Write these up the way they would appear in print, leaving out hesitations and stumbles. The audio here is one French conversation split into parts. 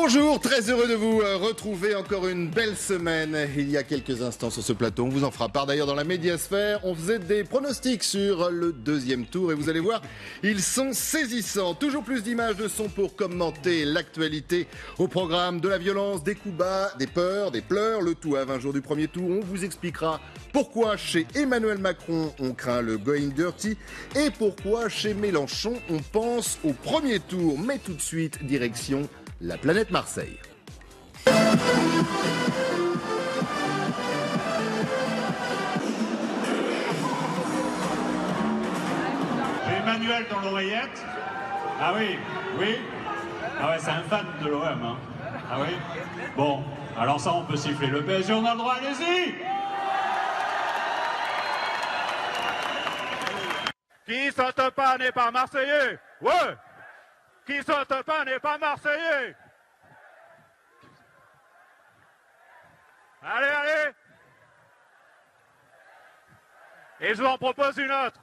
Bonjour, très heureux de vous retrouver encore une belle semaine. Il y a quelques instants sur ce plateau, on vous en fera part d'ailleurs dans la médiasphère. On faisait des pronostics sur le deuxième tour et vous allez voir, ils sont saisissants. Toujours plus d'images de son pour commenter l'actualité au programme de la violence, des coups bas, des peurs, des pleurs. Le tout à 20 jours du premier tour. On vous expliquera pourquoi chez Emmanuel Macron on craint le going dirty et pourquoi chez Mélenchon on pense au premier tour. Mais tout de suite, direction la planète Marseille. J'ai Emmanuel dans l'oreillette. Ah oui, oui. Ah ouais, c'est un fan de l'OM. Hein. Ah oui. Bon, alors ça, on peut siffler le PSG, on a le droit, allez-y. Qui saute pas n'est pas Marseillais. Ouais. Qui saute pas n'est pas Marseillais. Allez, allez. Et je vous en propose une autre.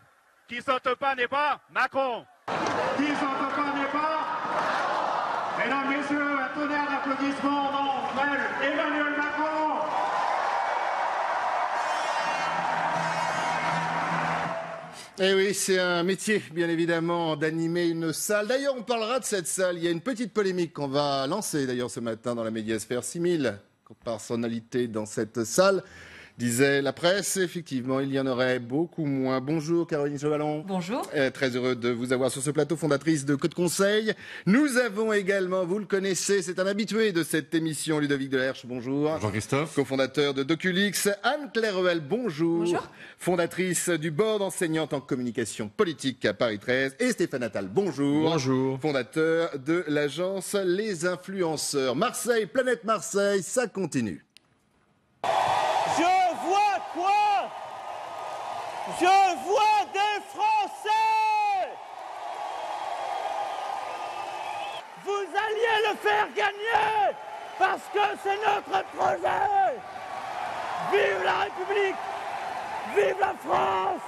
Qui saute pas n'est pas Macron. Qui saute pas n'est pas. Mesdames, messieurs, un tonnerre d'applaudissements dans Emmanuel Macron. Eh oui, c'est un métier, bien évidemment, d'animer une salle. D'ailleurs, on parlera de cette salle. Il y a une petite polémique qu'on va lancer, d'ailleurs, ce matin dans la médiasphère. 6000 personnalités dans cette salle, disait la presse. Effectivement, il y en aurait beaucoup moins. Bonjour, Caroline Chevalon. Bonjour. Très heureux de vous avoir sur ce plateau, fondatrice de Code Conseil. Nous avons également, vous le connaissez, c'est un habitué de cette émission, Ludovic Delerche. Bonjour. Bonjour Christophe. Cofondateur de Doculix. Anne-Claire Ruel, bonjour. Bonjour. Fondatrice du board enseignante en communication politique à Paris 13. Et Stéphane Attal, bonjour. Bonjour. Fondateur de l'agence Les Influenceurs. Marseille, planète Marseille, ça continue. Je vois quoi? Je vois des Français! Vous alliez le faire gagner parce que c'est notre projet! Vive la République! Vive la France!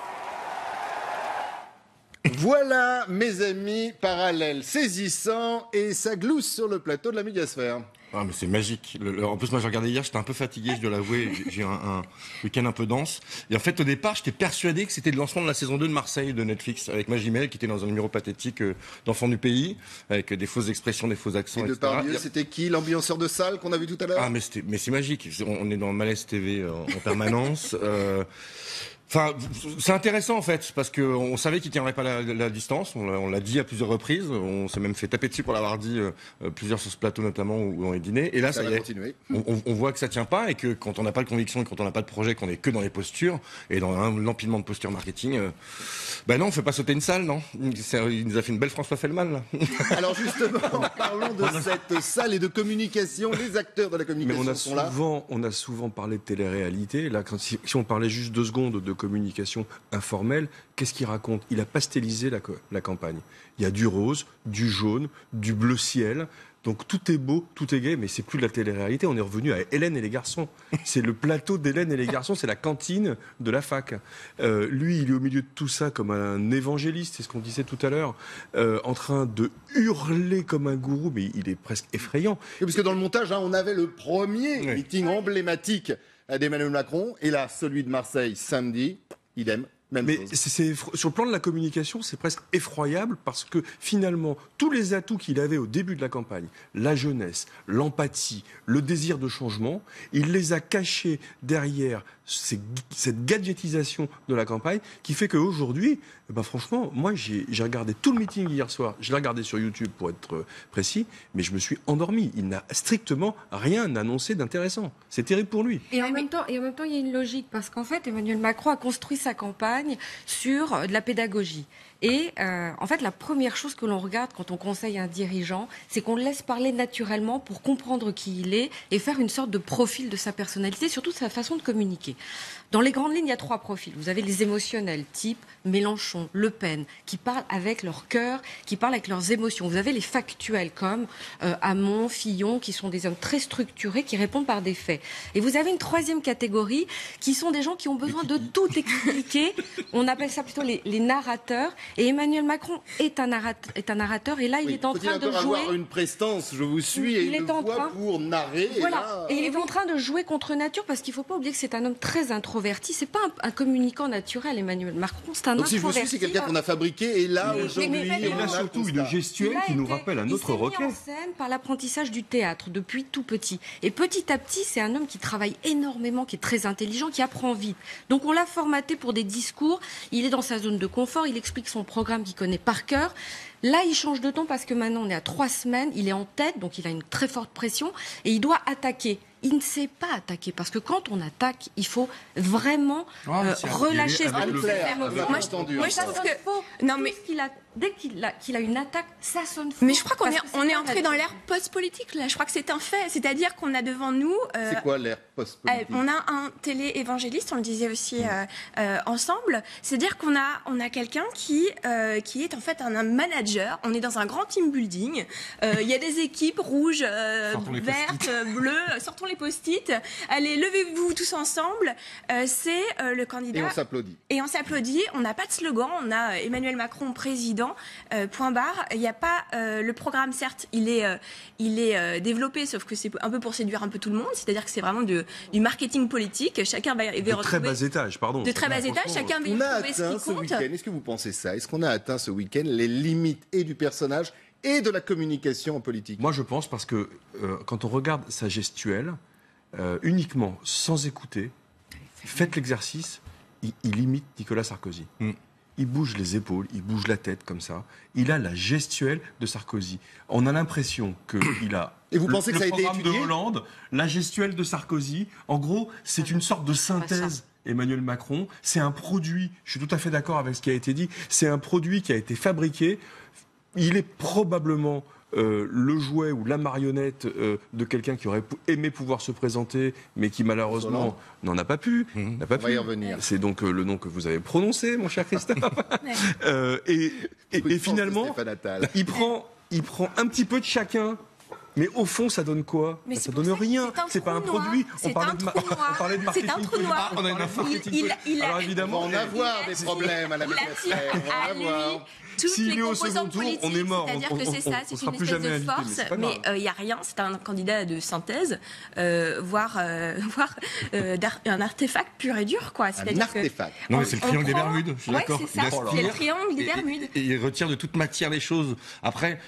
Voilà, mes amis, parallèles saisissants et ça glousse sur le plateau de la médiasphère. Ah mais c'est magique. En plus moi j'ai regardé hier, j'étais un peu fatigué, je dois l'avouer, j'ai eu un week-end un peu dense. Et en fait au départ j'étais persuadé que c'était le lancement de la saison 2 de Marseille de Netflix avec Magimel qui était dans un numéro pathétique d'Enfants du pays avec des fausses expressions, des faux accents, Et de etc. Pardieu, c'était qui l'ambianceur de salle qu'on a vu tout à l'heure? Ah mais c'est magique. On est dans Malaise TV en permanence. Enfin, c'est intéressant en fait, parce qu'on savait qu'il tiendrait pas la distance, on l'a dit à plusieurs reprises, on s'est même fait taper dessus pour l'avoir dit plusieurs sur ce plateau notamment où on est dîné. Et là, ça y est, on voit que ça tient pas et que quand on n'a pas de conviction et quand on n'a pas de projet, qu'on est que dans les postures et dans l'empilement de postures marketing, ben non, on fait pas sauter une salle, non. Il nous a fait une belle François Fellman là. Alors justement, parlons de cette salle et de communication. Les acteurs de la communication sont là. On a souvent parlé de télé-réalité. Là, si on parlait juste 2 secondes de communication informelle, qu'est-ce qu'il raconte? Il a pastelisé la campagne. Il y a du rose, du jaune, du bleu ciel. Donc tout est beau, tout est gai, mais c'est plus de la télé-réalité. On est revenu à Hélène et les garçons. C'est le plateau d'Hélène et les garçons, c'est la cantine de la fac. Lui, il est au milieu de tout ça comme un évangéliste, c'est ce qu'on disait tout à l'heure, en train de hurler comme un gourou, mais il est presque effrayant. Et parce que dans le montage, on avait le premier meeting emblématique d'Emmanuel Macron, et là, celui de Marseille samedi, idem. Mais sur le plan de la communication, c'est presque effroyable parce que finalement, tous les atouts qu'il avait au début de la campagne, la jeunesse, l'empathie, le désir de changement, il les a cachés derrière cette gadgetisation de la campagne qui fait qu'aujourd'hui, franchement, moi j'ai regardé tout le meeting hier soir, je l'ai regardé sur YouTube pour être précis, mais je me suis endormi. Il n'a strictement rien annoncé d'intéressant. C'est terrible pour lui. Et en même temps, il y a une logique parce qu'en fait, Emmanuel Macron a construit sa campagne sur de la pédagogie. Et en fait, la première chose que l'on regarde quand on conseille un dirigeant, c'est qu'on le laisse parler naturellement pour comprendre qui il est et faire une sorte de profil de sa personnalité, surtout de sa façon de communiquer. compliqué. Dans les grandes lignes, il y a 3 profils. Vous avez les émotionnels, type Mélenchon, Le Pen, qui parlent avec leur cœur, qui parlent avec leurs émotions. Vous avez les factuels, comme Hamon, Fillon, qui sont des hommes très structurés, qui répondent par des faits. Et vous avez une 3e catégorie, qui sont des gens qui ont besoin de tout expliquer. On appelle ça plutôt les narrateurs. Et Emmanuel Macron est un narrateur. Et là, il est en train de jouer... avoir une prestance, je vous suis, et une voix pour narrer. Voilà. Et il est en train de jouer contre nature, parce qu'il ne faut pas oublier que c'est un homme très introverti. C'est pas un communicant naturel, Emmanuel Macron. C'est un Donc, si je vous introverti. suis, c'est quelqu'un qu'on a fabriqué. Et là, aujourd'hui, il a surtout une gestuelle qui nous rappelle un autre requin. Il s'est mis en scène par l'apprentissage du théâtre depuis tout petit. Et petit à petit, c'est un homme qui travaille énormément, qui est très intelligent, qui apprend vite. Donc on l'a formaté pour des discours. Il est dans sa zone de confort. Il explique son programme qu'il connaît par cœur. Là, il change de ton parce que maintenant, on est à 3 semaines. Il est en tête, donc il a une très forte pression. Et il doit attaquer. Il ne sait pas attaquer parce que quand on attaque, il faut vraiment relâcher ses émotions. Moi, je pense que non, mais dès qu'il a une attaque, ça sonne faux. Mais je crois qu'on est entré dans l'ère post-politique là. Je crois que c'est un fait. C'est-à-dire qu'on a devant nous. C'est quoi l'ère post-politique ? On a un télé-évangéliste, on le disait aussi ensemble. C'est-à-dire qu'on a quelqu'un qui est en fait un manager. On est dans un grand team building. Il y a des équipes rouges, vertes, bleues. Sortons les post-it. Allez, levez-vous tous ensemble. C'est le candidat. Et on s'applaudit. Et on s'applaudit. On n'a pas de slogan. On a Emmanuel Macron président. Point barre. Il n'y a pas le programme. Certes, il est développé, sauf que c'est un peu pour séduire un peu tout le monde. C'est-à-dire que c'est vraiment du marketing politique. Chacun va retrouver très bas étage, pardon. De très bas étage. Chacun va on a retrouver ce atteint qui ce compte. week-end. Est-ce que vous pensez ça ? Est-ce qu'on a atteint ce week-end les limites et du personnage et de la communication en politique ? Moi, je pense parce que quand on regarde sa gestuelle, uniquement sans écouter, faites l'exercice, il imite Nicolas Sarkozy. Il bouge les épaules, il bouge la tête comme ça. Il a la gestuelle de Sarkozy. On a l'impression qu'il a Et vous pensez que ça a été programme étudié de Hollande, la gestuelle de Sarkozy. En gros, c'est une sorte de synthèse. Emmanuel Macron, c'est un produit, je suis tout à fait d'accord avec ce qui a été dit, c'est un produit qui a été fabriqué. Il est probablement le jouet ou la marionnette de quelqu'un qui aurait aimé pouvoir se présenter, mais qui malheureusement n'en a pas pu. N'a pas On va y revenir. C'est donc le nom que vous avez prononcé, mon cher Christophe. Et finalement, il prend un petit peu de chacun. Mais au fond, ça donne quoi ? Ça donne rien. C'est pas un produit. On parlait de marketing. C'est un trou noir. On a une marketing. Alors évidemment, on va en avoir des problèmes à la médiasphère. On va voir. Toutes les composantes politiques, on est mort. C'est-à-dire que c'est ça, c'est une espèce de force, mais il n'y a rien, c'est un candidat de synthèse, voire un artefact pur et dur, quoi. Un artefact. Non, mais c'est le triangle des Bermudes, je suis d'accord. C'est ça, c'est le triangle des Bermudes. Et il retire de toute matière les choses. Après,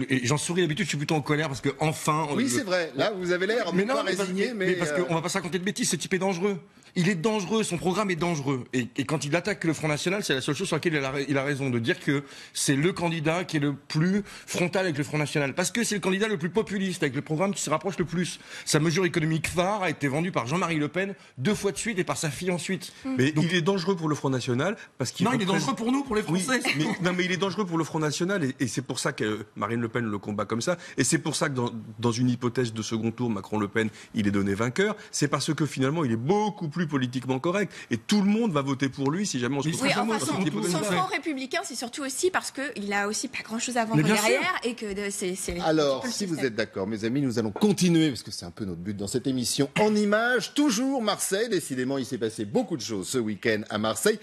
et j'en souris d'habitude, je suis plutôt en colère parce que enfin. Oui, c'est vrai. Là, vous avez l'air pas résigné, mais parce qu'on va pas se raconter de bêtises. Ce type est dangereux. Il est dangereux, son programme est dangereux. Et quand il attaque le Front National, c'est la seule chose sur laquelle il a raison de dire que c'est le candidat qui est le plus frontal avec le Front National. Parce que c'est le candidat le plus populiste, avec le programme qui se rapproche le plus. Sa mesure économique phare a été vendue par Jean-Marie Le Pen 2 fois de suite et par sa fille ensuite. Mais donc, il est dangereux pour le Front National parce qu'il il est dangereux pour nous, pour les Français. Oui, mais il est dangereux pour le Front National et c'est pour ça que Marine Le Pen le combat comme ça. Et c'est pour ça que dans une hypothèse de second tour, Macron-Le Pen, il est donné vainqueur. C'est parce que finalement, il est beaucoup plus politiquement correct et tout le monde va voter pour lui si jamais on se retrouve dans cette hypothèse. Son front républicain, c'est surtout aussi parce qu'il a aussi pas grand-chose à vendre derrière et que c'est. Alors, si vous êtes d'accord, mes amis, nous allons continuer parce que c'est un peu notre but dans cette émission en images. Toujours Marseille, décidément, il s'est passé beaucoup de choses ce week-end à Marseille.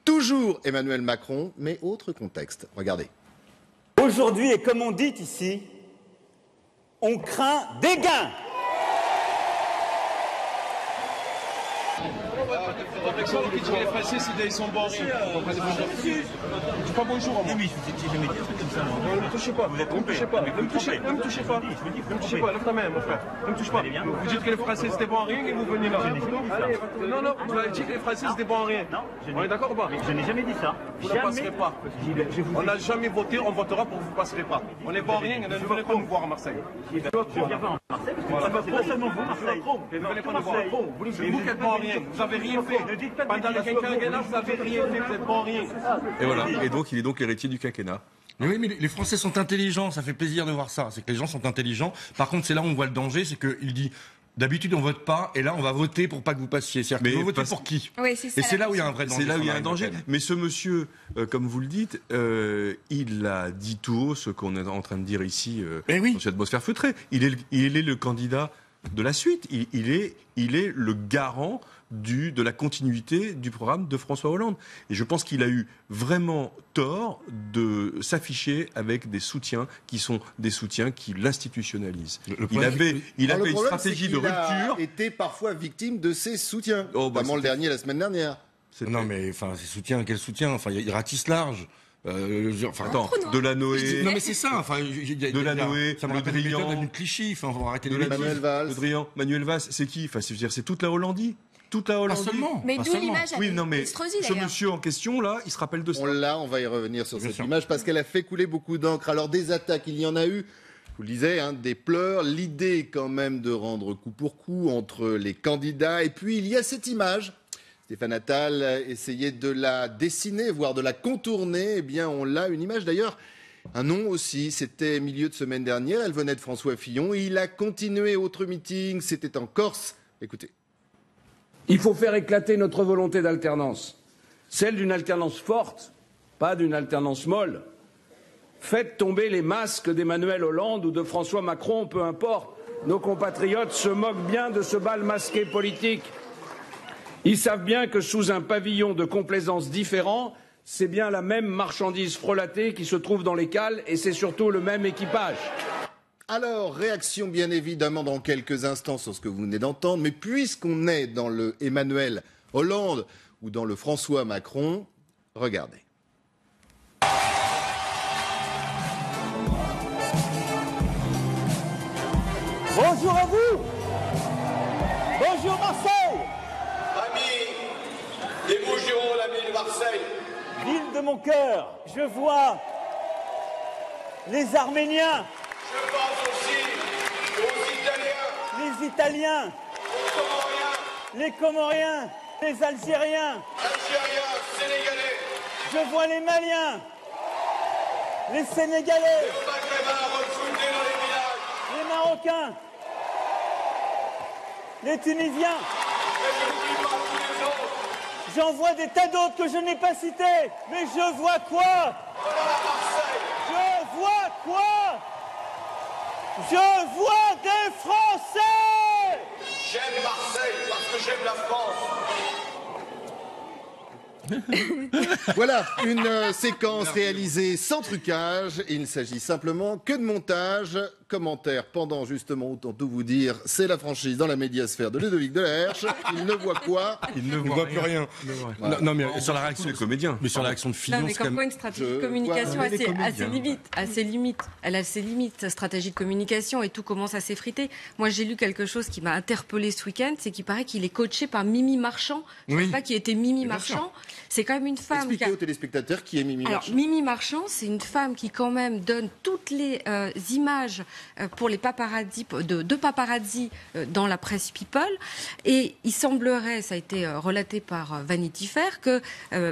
Toujours Emmanuel Macron, mais autre contexte. Regardez. Aujourd'hui, et comme on dit ici, on craint des gains. Les Français, ils sont bons. Je dis pas bonjour à moi. Oui, j'ai jamais dit un truc comme ça. Ne me touchez pas. Vous êtes trompé. Ne me touchez pas. Ne me touchez pas. Ne me touchez pas. Lève ta main, mon frère. Ne me touche pas. Vous dites que les Français, c'était bon à rien et vous venez là. Non, vous avez dit que les Français, c'était bon à rien. On est d'accord ou pas ? Je n'ai jamais dit ça. Vous ne passerez pas. On n'a jamais voté, on votera pour que vous ne passerez pas. On est bon à rien et ne venez pas nous voir à Marseille. Je ne viens pas en Marseille parce que c'est pas seulement vous, Marseille. Ne venez pas nous voir. C'est vous qui êtes bon à rien. Vous n'avez rien fait. Pendant le quinquennat, vous n'avez rien fait, vous êtes bon à rien. Et voilà. Et donc, il est donc l'héritier du quinquennat. Mais oui, mais les Français sont intelligents, ça fait plaisir de voir ça. C'est que les gens sont intelligents. Par contre, c'est là où on voit le danger, c'est qu'il dit D'habitude, on vote pas, et là, on va voter pour pas que vous passiez. C'est-à-dire que vous votez pour qui? Oui, c'est ça. Et c'est là où il y a un vrai danger. C'est là où il y a un danger. Mais ce monsieur, comme vous le dites, il a dit tout haut ce qu'on est en train de dire ici dans cette atmosphère feutrée. Il est le candidat de la suite. Il est le garant de la continuité du programme de François Hollande. Et je pense qu'il a eu vraiment tort de s'afficher avec des soutiens qui sont des soutiens qui l'institutionnalisent. Il avait une stratégie de rupture. Il a été parfois victime de ses soutiens, notamment le dernier la semaine dernière. Non mais enfin, ses soutiens, quel soutien? Enfin, il ratisse large. Attends, Delanoë. Non mais c'est ça. Enfin, Delanoë, ça me rappelle Le Drian, de Clichy. Enfin, on va arrêter de Manuel Valls. Le Drian, Manuel Valls, c'est qui? Enfin, c'est toute la Hollandie. Toute la Hollandie. Pas seulement. Mais d'où l'image à Estrosi, ce d'ailleurs. monsieur en question là, il se rappelle de ça. On va y revenir sur cette image parce qu'elle a fait couler beaucoup d'encre. Alors des attaques, il y en a eu. Je vous le disais, des pleurs, l'idée quand même de rendre coup pour coup entre les candidats. Et puis il y a cette image. Stéphane Attal essayait de la dessiner, voire de la contourner. Eh bien, on l'a, une image d'ailleurs, un nom aussi. C'était milieu de semaine dernière. Elle venait de François Fillon. Il a continué autre meeting. C'était en Corse. Écoutez. Il faut faire éclater notre volonté d'alternance. Celle d'une alternance forte, pas d'une alternance molle. Faites tomber les masques d'Emmanuel Hollande ou de François Macron, peu importe. Nos compatriotes se moquent bien de ce bal masqué politique. Ils savent bien que sous un pavillon de complaisance différent, c'est bien la même marchandise frelatée qui se trouve dans les cales et c'est surtout le même équipage. Alors, réaction bien évidemment dans quelques instants sur ce que vous venez d'entendre, mais puisqu'on est dans le Emmanuel Hollande ou dans le François Macron, regardez. Bonjour à vous. Bonjour Marseille. Amis des Bouches-du-Rhône, amis de Marseille. Ville de mon cœur, je vois les Arméniens. Je pense aussi aux Italiens. Les Italiens. Aux Comoriens. Les Comoriens. Les Algériens. Algériens, Sénégalais. Je vois les Maliens. Les Sénégalais. Les Maghrébins recrutés dans les villages. Les Marocains. Les Tunisiens. Et je n'oublie pas tous les autres. J'en vois des tas d'autres que je n'ai pas cités. Mais je vois quoi? Voilà Marseille. Je vois quoi? Je vois des Français. J'aime Marseille parce que j'aime la France. Voilà, une séquence réalisée sans trucage. Il ne s'agit simplement que de montage. Commentaire pendant justement, autant tout vous dire, c'est la franchise dans la médiasphère de Ludovic Delaherche. Il ne voit quoi? Il ne voit plus rien. Voilà. Non, mais sur la réaction des comédiens. Mais sur la réaction de Fillon, mais c'est quand comme quoi même... une stratégie de communication a ses limites. Elle a ses limites, sa stratégie de communication, et tout commence à s'effriter. Moi, j'ai lu quelque chose qui m'a interpellé ce week-end, c'est qu'il paraît qu'il est coaché par Mimi Marchand. Je ne sais pas qui était Mimi Marchand. C'est quand même une femme... Expliquez aux téléspectateurs qui est Mimi Marchand. Alors, Mimi Marchand, c'est une femme qui quand même donne toutes les images pour les paparazzi, de paparazzi dans la presse People. Et il semblerait, ça a été relaté par Vanity Fair, que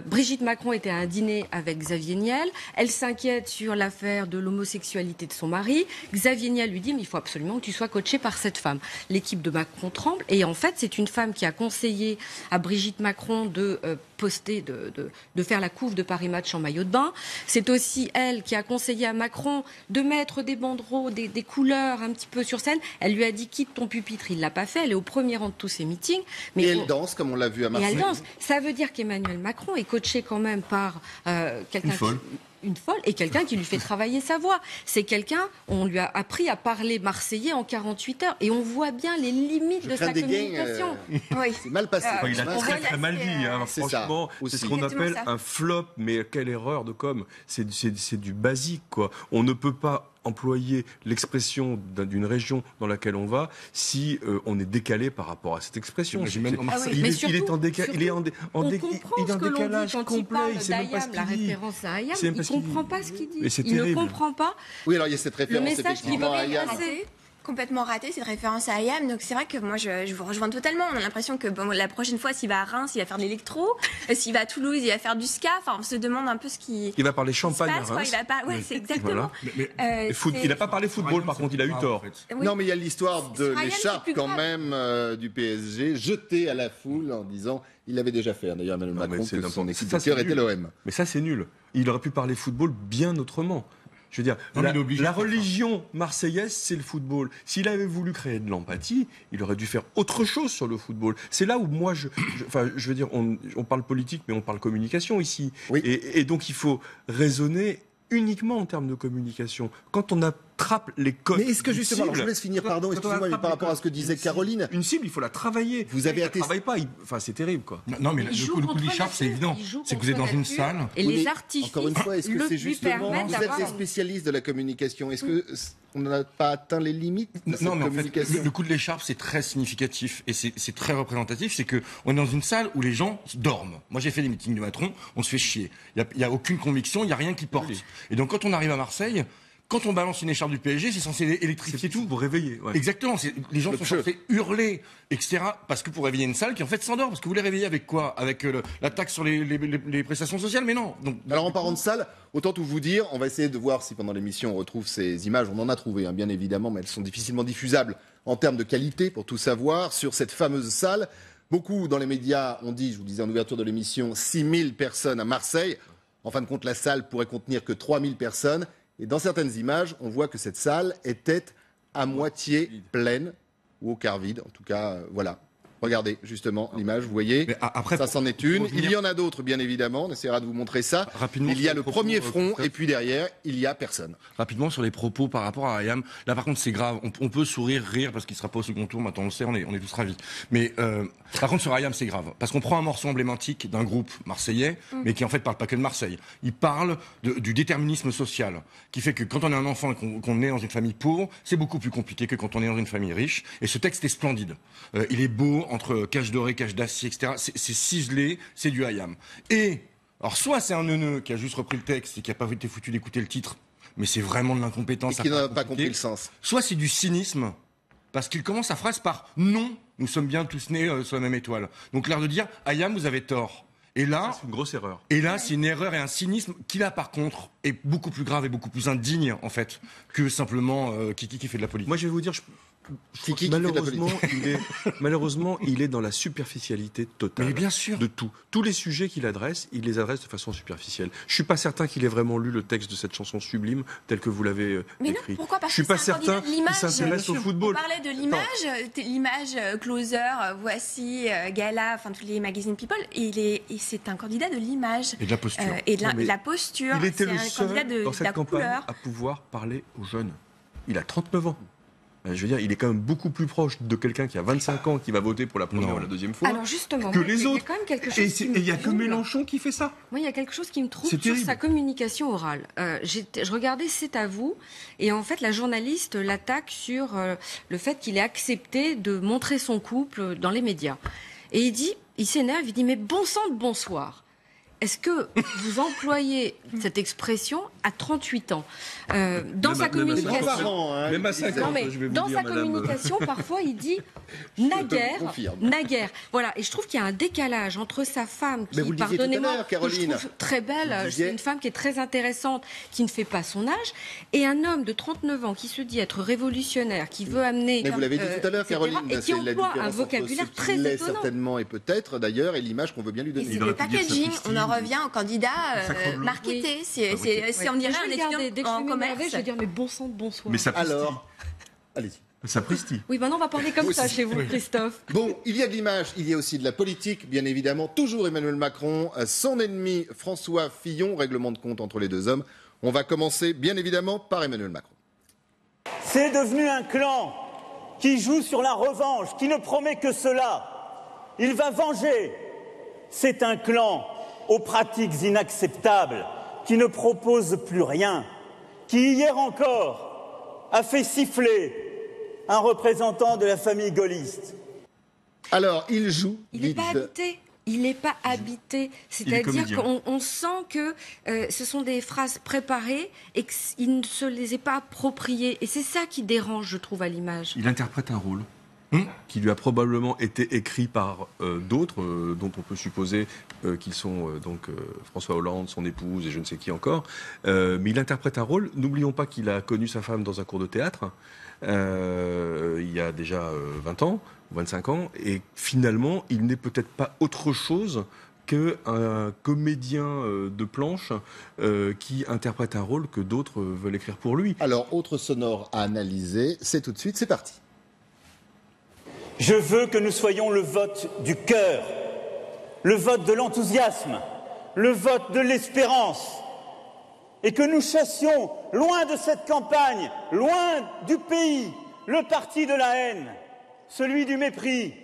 Brigitte Macron était à un dîner avec Xavier Niel. Elle s'inquiète sur l'affaire de l'homosexualité de son mari. Xavier Niel lui dit, mais il faut absolument que tu sois coaché par cette femme. L'équipe de Macron tremble. Et en fait, c'est une femme qui a conseillé à Brigitte Macron de poster, de faire la couve de Paris Match en maillot de bain. C'est aussi elle qui a conseillé à Macron de mettre des banderoles, des couleurs un petit peu sur scène. Elle lui a dit quitte ton pupitre, il l'a pas fait. Elle est au premier rang de tous ses meetings. Mais et elle danse comme on l'a vu à Marseille. Et elle danse. Ça veut dire qu'Emmanuel Macron est coaché quand même par quelqu'un une folle et quelqu'un qui lui fait travailler sa voix. C'est quelqu'un, on lui a appris à parler marseillais en 48 heures et on voit bien les limites de sa communication. Oui. C'est mal passé. Il a très mal dit, franchement. C'est ce qu'on appelle un flop, mais quelle erreur de com. C'est du basique, quoi. On ne peut pas employer l'expression d'une région dans laquelle on va si on est décalé par rapport à cette expression. Il est en décalage complet. Il sait même pas ce qu'il dit. La référence à Ayam, il ne comprend pas ce qu'il dit. Il ne comprend pas. Oui, alors il y a cette référence le message qu'il veut à Ayam. complètement raté cette référence à IAM. Donc c'est vrai que moi je vous rejoins totalement. On a l'impression que bon, la prochaine fois, s'il va à Reims, il va faire de l'électro. S'il va à Toulouse, il va faire du ska. Enfin, on se demande un peu ce qui. Il va parler champagne à Reims. Il va pas. Ouais, c'est exactement. Voilà. Il n'a pas parlé football, par contre, il a eu tort. Oui. Non, mais il y a l'histoire de Ryan, l'écharpe c'est plus quand grave. même du PSG, jetée à la foule en disant, il l'avait déjà fait, d'ailleurs Emmanuel Macron, que son équipe de cœur était l'OM. Mais ça, c'est nul. Il aurait pu parler football bien autrement. Je veux dire, Non, mais il est obligé la de faire ça. religion marseillaise, c'est le football. S'il avait voulu créer de l'empathie, il aurait dû faire autre chose sur le football. C'est là où moi, je veux dire, on parle politique, mais on parle communication ici. Oui. Et donc, il faut raisonner uniquement en termes de communication. Quand on attrape les codes. Mais est-ce que justement, alors je vous laisse finir, pardon, Quand on excusez-moi, mais attrape par les rapport à codes ce que disait d'une Caroline, cible, une cible, il faut la travailler. Vous avez la attesté- travaille pas. Enfin, c'est terrible, quoi. Non, mais Il joue le coup de contre l'écharpe, c'est nature. évident. Il joue C'est que vous êtes dans contre une nature. salle. Et Oui, les mais artifices encore une fois, est-ce que c'est lui justement, permettent vous êtes d'avoir des spécialistes de la communication, est-ce que on n'a pas atteint les limites de Non, cette mais en fait, communication le coup de l'écharpe, c'est très significatif et c'est très représentatif. C'est que on est dans une salle où les gens dorment. Moi, j'ai fait des meetings de Macron, on se fait chier. Il y a aucune conviction, il y a rien qui porte. Et donc, quand on arrive à Marseille, quand on balance une écharpe du PSG, c'est censé électrifier tout. Pour réveiller. Ouais. Exactement. Les gens Le sont jeu. censés hurler, etc. Parce que pour réveiller une salle qui en fait s'endort. Parce que vous les réveillez avec quoi? Avec la taxe sur les prestations sociales? Mais non. Donc, Alors en parlant de salle, autant tout vous dire, on va essayer de voir si pendant l'émission on retrouve ces images. On en a trouvé, hein, bien évidemment, mais elles sont difficilement diffusables en termes de qualité pour tout savoir sur cette fameuse salle. Beaucoup dans les médias ont dit, je vous disais en ouverture de l'émission, 6000 personnes à Marseille. En fin de compte, la salle pourrait contenir que 3000 personnes. Et dans certaines images, on voit que cette salle était à moitié pleine, ou au quart vide. En tout cas, voilà. Regardez justement l'image, vous voyez. Mais après, Ça c'en est pour une. revenir- Il y en a d'autres, bien évidemment. On essaiera de vous montrer ça. Rapidement, Il y sur a les le propos, premier front, Christophe. et puis derrière, il y a personne. Rapidement sur les propos par rapport à Ayam. Là, par contre, c'est grave. On peut sourire, rire parce qu'il sera pas au second tour. Maintenant, on le sait, on est tous ravis. Mais par contre, sur Ayam, c'est grave parce qu'on prend un morceau emblématique d'un groupe marseillais, mais qui en fait parle pas que de Marseille. Il parle du déterminisme social, qui fait que quand on est un enfant et qu'on est dans une famille pauvre, c'est beaucoup plus compliqué que quand on est dans une famille riche. Et ce texte est splendide. Il est beau entre cache dorée, cache d'acier, etc. C'est ciselé, c'est du Ayam. Et alors, soit c'est un neuneu qui a juste repris le texte et qui n'a pas été foutu d'écouter le titre, mais c'est vraiment de l'incompétence. Et qui à n'a pas pas compliqué. compris le sens. Soit c'est du cynisme, parce qu'il commence sa phrase par « Non, nous sommes bien tous nés sur la même étoile ». Donc l'air de dire « Ayam, vous avez tort ». Et là, C'est une grosse erreur. c'est une erreur et un cynisme qui là, par contre, est beaucoup plus grave et beaucoup plus indigne, en fait, que simplement Kiki qui fait de la politique. Moi, je vais vous dire, Kiki qui fait de la malheureusement, il est dans la superficialité totale. Mais bien sûr. De tout. Tous les sujets qu'il adresse, il les adresse de façon superficielle. Je suis pas certain qu'il ait vraiment lu le texte de cette chanson sublime tel que vous l'avez Mais non, écrit. pourquoi? Parce Je suis que pas c'est un certain candidat de qu'il l'image. s'intéresse au football. On parlait de l'image Closer, Voici, Gala, enfin tous les magazines People. Et c'est un candidat de l'image. Et de la posture. Et de Non, mais la posture. Il était C'est le un seul candidat de dans la cette campagne couleur. à pouvoir parler aux jeunes. Il a 39 ans. Je veux dire, il est quand même beaucoup plus proche de quelqu'un qui a 25 ans qui va voter pour la première Non. ou la deuxième fois Alors justement, que moi, les il y a autres. quand même quelque chose Et qui il me n'y a que trouble. Mélenchon qui fait ça. Moi, il y a quelque chose qui me trouble C'est sur terrible. sa communication orale. Je regardais C'est à vous, et en fait, la journaliste l'attaque sur le fait qu'il ait accepté de montrer son couple dans les médias. Et il s'énerve, il dit, mais bon sang de bonsoir. Est-ce que vous employez cette expression à 38 ans dans sa communication? Même à qui disait. 50, Non, mais je vais vous dans dire, sa madame. communication, parfois, il dit confirme. naguère. Voilà. Et je trouve qu'il y a un décalage entre sa femme, Mais qui, vous le disiez tout à pardonnez-moi, l'heure, que je Caroline. trouve très belle, Vous disiez- c'est une femme qui est très intéressante, qui ne fait pas son âge, et un homme de 39 ans qui se dit être révolutionnaire, qui veut amener. Mais vous l'avez dit tout à l'heure, etc., Caroline, et c'est qui la emploie un différence entre vocabulaire ce qu'il très est étonnant. certainement et peut-être d'ailleurs et l'image qu'on veut bien lui Et donner. c'est aurait le pu dire packaging, sapristi. on en revient au candidat marketé. C'est on dirait Je un vais le garder. étudiant Dès que je en vais m'énerver, commerce. je vais dire mais bon sang de bonsoir. Mais ça Alors, allez-y. Sapristi. Oui, maintenant on va parler comme ça Aussi. chez vous, Christophe. Bon, il y a de l'image, il y a aussi de la politique, bien évidemment. Toujours Emmanuel Macron, son ennemi François Fillon, règlement de compte entre les deux hommes. On va commencer, bien évidemment, par Emmanuel Macron. C'est devenu un clan qui joue sur la revanche, qui ne promet que cela. Il va venger. C'est un clan aux pratiques inacceptables, qui ne propose plus rien, qui hier encore a fait siffler un représentant de la famille gaulliste. Alors, il joue. Il n'est pas habité. Il n'est pas habité, c'est-à-dire qu'on sent que ce sont des phrases préparées et qu'il ne se les est pas appropriées. Et c'est ça qui dérange, je trouve, à l'image. Il interprète un rôle qui lui a probablement été écrit par d'autres, dont on peut supposer qu'ils sont François Hollande, son épouse et je ne sais qui encore. Mais il interprète un rôle. N'oublions pas qu'il a connu sa femme dans un cours de théâtre il y a déjà 20 ans, 25 ans, et finalement, il n'est peut-être pas autre chose qu'un comédien de planche qui interprète un rôle que d'autres veulent écrire pour lui. Alors, autre sonore à analyser, c'est tout de suite, c'est parti. Je veux que nous soyons le vote du cœur, le vote de l'enthousiasme, le vote de l'espérance, et que nous chassions, loin de cette campagne, loin du pays, le parti de la haine, celui du mépris,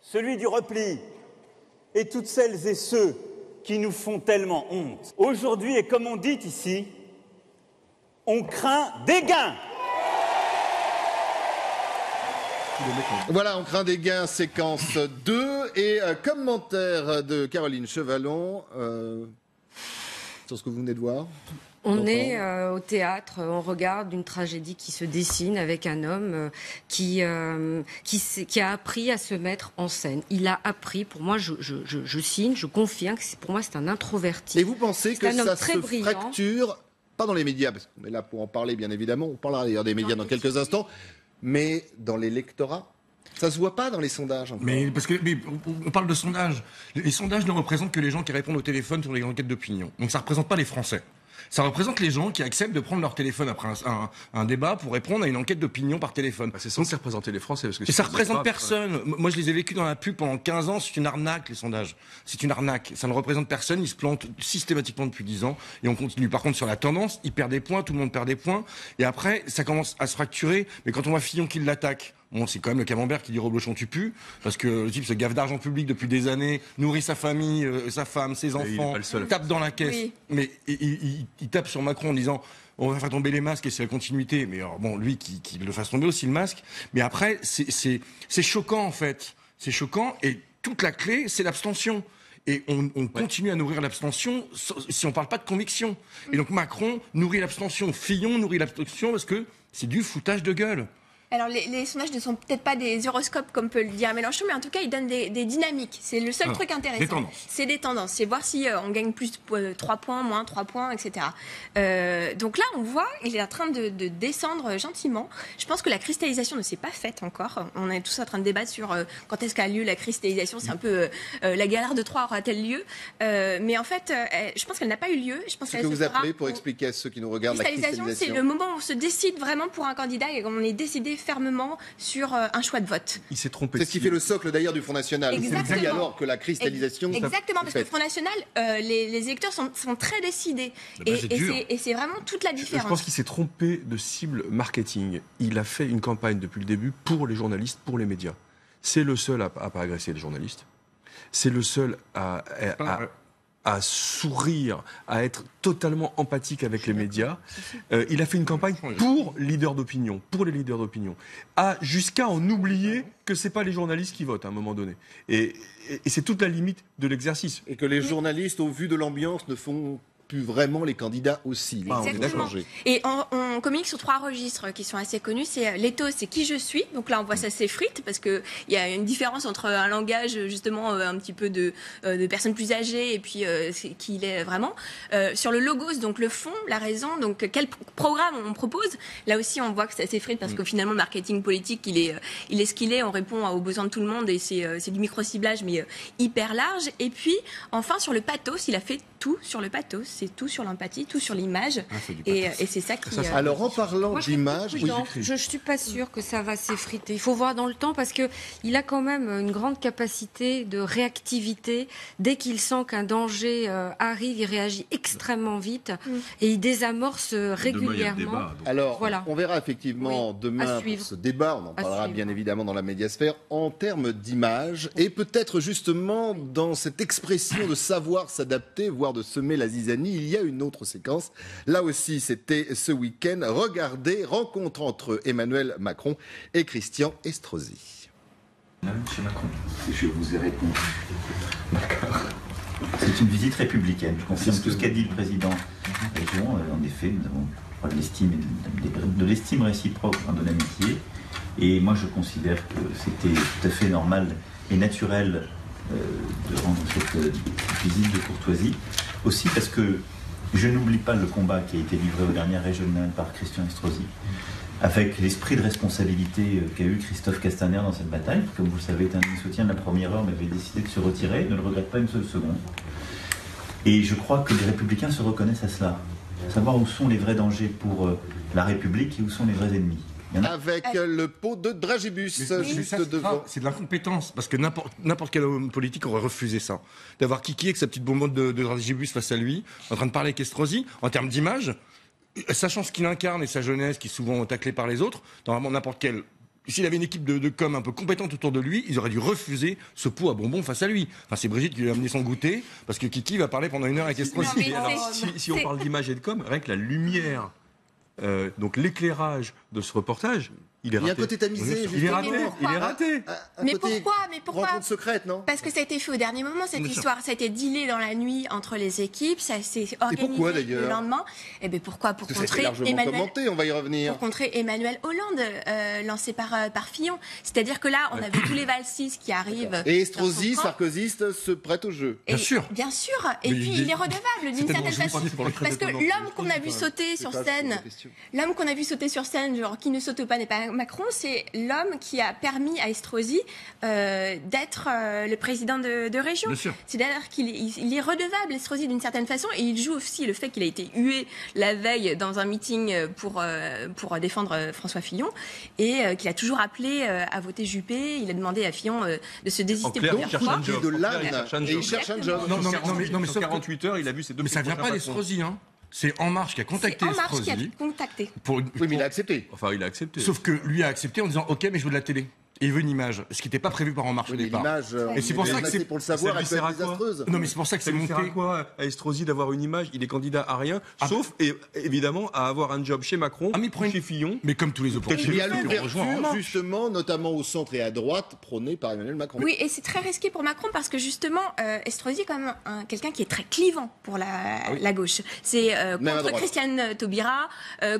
celui du repli, et toutes celles et ceux qui nous font tellement honte. Aujourd'hui, et comme on dit ici, on craint des gains. Voilà, on craint des gains, séquence 2, et commentaire de Caroline Chevalon sur ce que vous venez de voir. On est au théâtre, on regarde une tragédie qui se dessine avec un homme qui a appris à se mettre en scène. Il a appris, pour moi, je signe, je confirme, que pour moi c'est un introverti. Et vous pensez que ça se fracture, pas dans les médias, parce qu'on est là pour en parler bien évidemment, on parlera d'ailleurs des médias dans quelques instants, mais dans l'électorat? Ça se voit pas dans les sondages. Mais parce que on parle de sondages. Les sondages ne représentent que les gens qui répondent au téléphone sur les enquêtes d'opinion. Donc ça représente pas les Français. Ça représente les gens qui acceptent de prendre leur téléphone après un débat pour répondre à une enquête d'opinion par téléphone. C'est censé représenter les Français. Parce que et ça représente personne. Moi, je les ai vécus dans la pub pendant 15 ans. C'est une arnaque, les sondages. C'est une arnaque. Ça ne représente personne. Ils se plantent systématiquement depuis 10 ans. Et on continue. Par contre, sur la tendance, ils perdent des points. Tout le monde perd des points. Et après, ça commence à se fracturer. Mais quand on voit Fillon qui l'attaque, bon, c'est quand même le camembert qui dit Reblochon tu pues, parce que le type se gaffe d'argent public depuis des années, nourrit sa famille, sa femme, ses enfants, tape dans la caisse. Oui. Mais il tape sur Macron en disant on va faire tomber les masques et c'est la continuité. Mais alors, bon, lui qui le fasse tomber aussi le masque. Mais après, c'est choquant en fait. C'est choquant et toute la clé, c'est l'abstention. Et on continue à nourrir l'abstention si on ne parle pas de conviction. Et donc Macron nourrit l'abstention, Fillon nourrit l'abstention parce que c'est du foutage de gueule. Alors les sondages ne sont peut-être pas des horoscopes comme peut le dire Mélenchon, mais en tout cas ils donnent des dynamiques. C'est le seul truc intéressant. C'est des tendances. C'est voir si on gagne plus 3 points, moins 3 points, etc. Donc là on voit, il est en train de descendre gentiment. Je pense que la cristallisation ne s'est pas faite encore. On est tous en train de débattre sur quand est-ce qu'a lieu la cristallisation. C'est un peu la galère de Troie aura-t-elle lieu, mais en fait je pense qu'elle n'a pas eu lieu. Je pense ce que vous appelez, pour expliquer à ceux qui nous regardent, la cristallisation, c'est le moment où on se décide vraiment pour un candidat et on est décidé fermement sur un choix de vote. Il s'est trompé. C'est ce qui fait le socle d'ailleurs du Front National. Exactement. Dit alors que la cristallisation... Exactement, parce que le Front National, les électeurs sont très décidés. Et c'est vraiment toute la différence. Je pense qu'il s'est trompé de cible marketing. Il a fait une campagne depuis le début pour les journalistes, pour les médias. C'est le seul à pas agresser les journalistes. C'est le seul à sourire, à être totalement empathique avec les médias. Il a fait une campagne pour les leaders d'opinion, jusqu'à en oublier que c'est pas les journalistes qui votent à un moment donné. Et c'est toute la limite de l'exercice. Et que les journalistes, au vu de l'ambiance, ne font plus vraiment les candidats aussi. Exactement. Et on communique sur 3 registres qui sont assez connus. C'est l'éthos, c'est qui je suis. Donc là, on voit ça s'effrite parce qu'il y a une différence entre un langage justement un petit peu de personnes plus âgées et puis qui il est vraiment. Sur le logos, donc le fond, la raison, donc quel programme on propose. Là aussi, on voit que ça s'effrite parce que finalement, le marketing politique, il est ce qu'il est. On répond aux besoins de tout le monde et c'est du micro-ciblage mais hyper large. Et puis, enfin, sur le pathos, il a fait tout sur le pathos. C'est tout sur l'empathie, tout sur l'image. Et c'est ça qui... Alors, en parlant d'image... Je ne suis pas sûre que ça va s'effriter. Il faut voir dans le temps parce qu'il a quand même une grande capacité de réactivité. Dès qu'il sent qu'un danger arrive, il réagit extrêmement vite et il désamorce régulièrement. Débat, alors, voilà. On verra effectivement demain pour ce débat. On en parlera bien évidemment dans la médiasphère en termes d'image et peut-être justement dans cette expression de savoir s'adapter, voire de semer la zizanie. Il y a une autre séquence. Là aussi, c'était ce week-end. Regardez, rencontre entre Emmanuel Macron et Christian Estrosi. Chez Macron. Je vous ai répondu. D'accord. C'est une visite républicaine. Je confirme tout ce qu'a dit le président de la région. En effet, nous avons de l'estime réciproque, de l'amitié. Et moi, je considère que c'était tout à fait normal et naturel de rendre cette visite de courtoisie. Aussi parce que je n'oublie pas le combat qui a été livré aux dernières régionales par Christian Estrosi, avec l'esprit de responsabilité qu'a eu Christophe Castaner dans cette bataille, qui, comme vous le savez, est un des soutiens de la première heure, mais avait décidé de se retirer, ne le regrette pas une seule seconde. Et je crois que les Républicains se reconnaissent à cela, savoir où sont les vrais dangers pour la République et où sont les vrais ennemis. Avec le pot de dragibus juste devant. C'est de l'incompétence, parce que n'importe quel homme politique aurait refusé ça. D'avoir Kiki avec sa petite bonbonne de dragibus face à lui, en train de parler avec Estrosi, en termes d'image, sachant ce qu'il incarne et sa jeunesse, qui est souvent taclée par les autres, normalement n'importe quel... S'il avait une équipe de com un peu compétente autour de lui, ils auraient dû refuser ce pot à bonbons face à lui. Enfin, c'est Brigitte qui lui a amené son goûter, parce que Kiki va parler pendant 1 heure avec Estrosi. Si on parle d'image et de com, rien que la lumière, donc l'éclairage de ce reportage, il est raté. Il y a un côté tamisé. Il est raté. Mais pourquoi rencontre secrète, non? Parce que ça a été fait au dernier moment, cette histoire. Ça a été dealé dans la nuit entre les équipes. Ça s'est organisé le lendemain. Et bien pourquoi? Pour contrer commenté, on va y revenir. Pour contrer Emmanuel Hollande, lancé par Fillon. C'est-à-dire que là, on a vu tous les valsistes qui arrivent. Et Estrosi, sarkozyste, se prête au jeu. Bien sûr. Bien sûr. Et puis il est redevable d'une certaine façon. Parce que l'homme qu'on a vu sauter sur scène, genre qui ne saute pas n'est pas Macron, c'est l'homme qui a permis à Estrosi d'être le président de région. C'est-à-dire qu'il est redevable, Estrosi, d'une certaine façon, et il joue aussi le fait qu'il a été hué la veille dans un meeting pour défendre François Fillon, et qu'il a toujours appelé à voter Juppé. Il a demandé à Fillon de se désister plusieurs fois. Il cherche un job. Non, mais sur 48 heures, il a vu ces deux. Mais ça vient pas d'Estrosi, hein. C'est En Marche qui a contacté Estrosi. Oui, mais il a accepté. Enfin, il a accepté. Sauf que lui a accepté en disant OK, mais je veux de la télé. Et il veut une image, ce qui n'était pas prévu par En Marche au départ. Et c'est pour ça que c'est pour le savoir, elle peut être désastreuse. Non, mais c'est pour ça que c'est monté. Ça lui sert à quoi à Estrosi d'avoir une image? Il est candidat à rien, sauf évidemment à avoir un job chez Macron, chez Fillon. Mais comme tous les opportunistes. Il y a l'ouverture, justement, notamment au centre et à droite, prônée par Emmanuel Macron. Oui, et c'est très risqué pour Macron parce que justement, Estrosi est quand même quelqu'un qui est très clivant pour la gauche. C'est contre Christiane Taubira,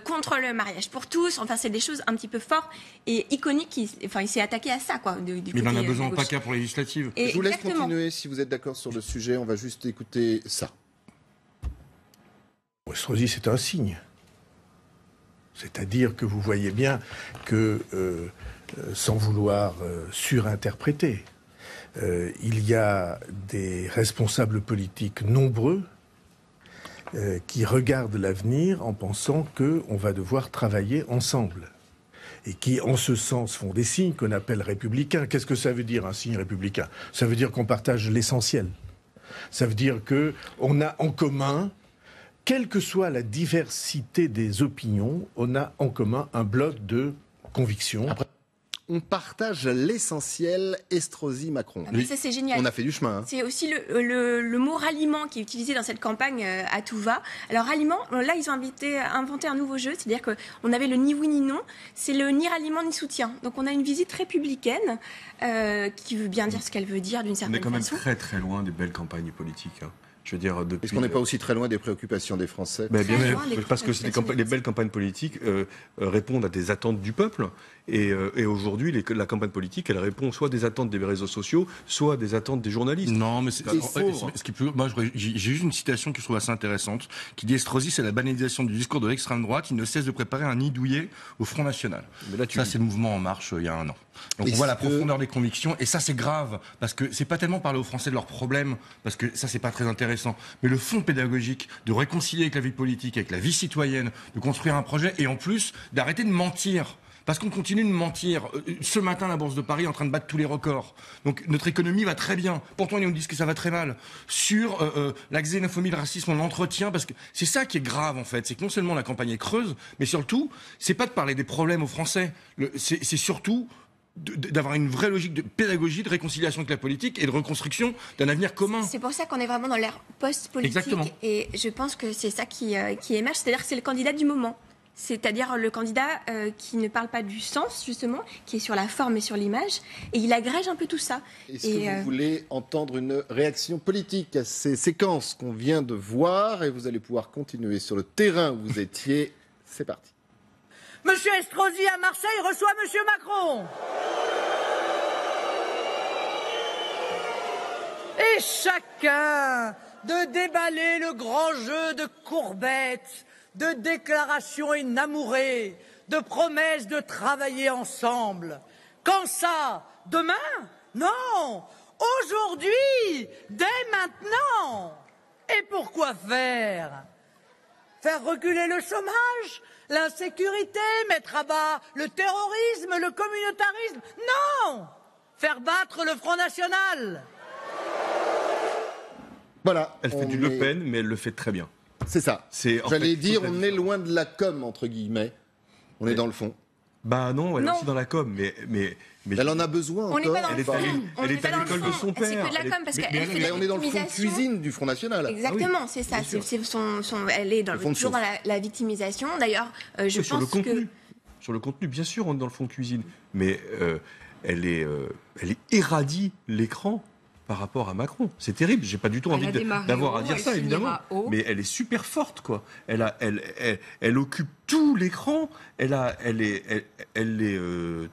contre le mariage pour tous. Enfin, c'est des choses un petit peu fortes et iconiques. Il s'est attaqué à ça, quoi. Mais il en a besoin pas qu'à pour les législatives. Je vous laisse continuer si vous êtes d'accord sur le sujet. On va juste écouter ça. Estrosi, c'est un signe. C'est-à-dire que vous voyez bien que, sans vouloir surinterpréter, il y a des responsables politiques nombreux qui regardent l'avenir en pensant qu'on va devoir travailler ensemble. Et qui, en ce sens, font des signes qu'on appelle républicains. Qu'est-ce que ça veut dire, un signe républicain? Ça veut dire qu'on partage l'essentiel. Ça veut dire qu'on a en commun, quelle que soit la diversité des opinions, on a en commun un bloc de conviction. On partage l'essentiel, Estrosi-Macron. Mais ça, c'est génial. On a fait du chemin. C'est aussi le mot ralliement qui est utilisé dans cette campagne à tout va. Alors, ralliement, là, ils ont inventé un nouveau jeu. C'est-à-dire qu'on avait le ni oui ni non. C'est le ni ralliement ni soutien. Donc, on a une visite républicaine qui veut bien dire ce qu'elle veut dire d'une certaine façon. On est quand même très, très loin des belles campagnes politiques. Je veux dire, est-ce qu'on n'est pas aussi très loin des préoccupations des Français? Parce que les belles campagnes politiques répondent à des attentes du peuple. Et aujourd'hui, la campagne politique, elle répond soit des attentes des réseaux sociaux, soit des attentes des journalistes. Non, mais ce qui est plus... Moi, j'ai juste une citation que je trouve assez intéressante, qui dit Estrosi, c'est la banalisation du discours de l'extrême droite. Il ne cesse de préparer un nid douillet au Front National. Mais là, ça, c'est le mouvement En Marche il y a 1 an. Donc on voit la profondeur des convictions, et ça, c'est grave, parce que c'est pas tellement parler aux Français de leurs problèmes, parce que ça, c'est pas très intéressant, mais le fond pédagogique de réconcilier avec la vie politique, avec la vie citoyenne, de construire un projet, et en plus d'arrêter de mentir. Parce qu'on continue de mentir. Ce matin, la Bourse de Paris est en train de battre tous les records. Donc notre économie va très bien. Pourtant, ils nous disent que ça va très mal. Sur la xénophobie, le racisme, on l'entretient, parce que c'est ça qui est grave, en fait. C'est que non seulement la campagne est creuse, mais surtout, c'est pas de parler des problèmes aux Français. C'est surtout d'avoir une vraie logique de pédagogie, de réconciliation avec la politique et de reconstruction d'un avenir commun. C'est pour ça qu'on est vraiment dans l'ère post-politique. Exactement. Et je pense que c'est ça qui émerge. C'est-à-dire que c'est le candidat du moment. c'est-à-dire le candidat qui ne parle pas du sens, justement, qui est sur la forme et sur l'image, et il agrège un peu tout ça. Est-ce que vous voulez entendre une réaction politique à ces séquences qu'on vient de voir et vous allez pouvoir continuer sur le terrain où vous étiez. C'est parti. Monsieur Estrosi à Marseille reçoit Monsieur Macron. Et chacun de déballer le grand jeu de courbettes, de déclarations inamourées, de promesses de travailler ensemble. Quand ça? Demain? Non! Aujourd'hui! Dès maintenant! Et pourquoi faire? Faire reculer le chômage, l'insécurité, mettre à bas le terrorisme, le communautarisme? Non! Faire battre le Front National! Voilà. Elle fait du Le Pen, mais elle le fait très bien. C'est ça. J'allais dire, on est loin de la com, entre guillemets. On est dans le fond. Bah non, elle est aussi dans la com, mais elle en a besoin encore. On n'est pas dans le fond. Elle est à l'école de son père. C'est que de la com, parce qu'elle fait de la on est dans le fond de cuisine du Front National. Exactement, c'est ça. Elle est toujours dans la victimisation. D'ailleurs, je pense que... Sur le contenu, bien sûr, on est dans le fond de cuisine. Mais elle irradie l'écran par rapport à Macron. C'est terrible. J'ai pas du tout envie d'avoir à dire ça, évidemment. Mais elle est super forte, quoi. Elle occupe tout l'écran. Elle est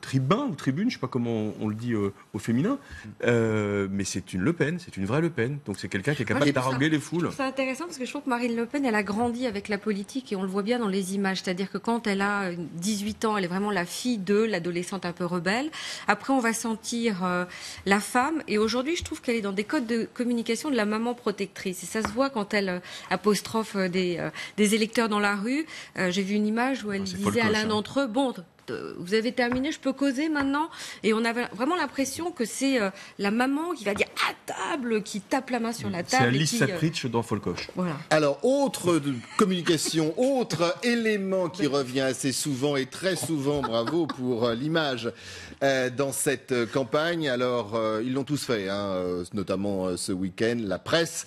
tribun ou tribune, je sais pas comment on le dit au féminin. Mais c'est une Le Pen, c'est une vraie Le Pen. Donc c'est quelqu'un qui est capable d'haranguer les foules. C'est intéressant parce que je trouve que Marine Le Pen, elle a grandi avec la politique et on le voit bien dans les images. C'est-à-dire que quand elle a 18 ans, elle est vraiment la fille de l'adolescente un peu rebelle. Après, on va sentir la femme. Et aujourd'hui, je trouve qu'elle est dans des codes de communication de la maman protectrice. Et ça se voit quand elle apostrophe des électeurs dans la rue. J'ai vu une image où elle disait à l'un d'entre eux, bon, vous avez terminé, je peux causer maintenant? Et on avait vraiment l'impression que c'est la maman qui va dire à table, qui tape la main sur la table. C'est Alice Sapritch dans Folcoche. Voilà. Alors, autre communication, autre élément qui revient assez souvent et très souvent, bravo pour l'image, dans cette campagne. Alors, ils l'ont tous fait, notamment ce week-end, la presse.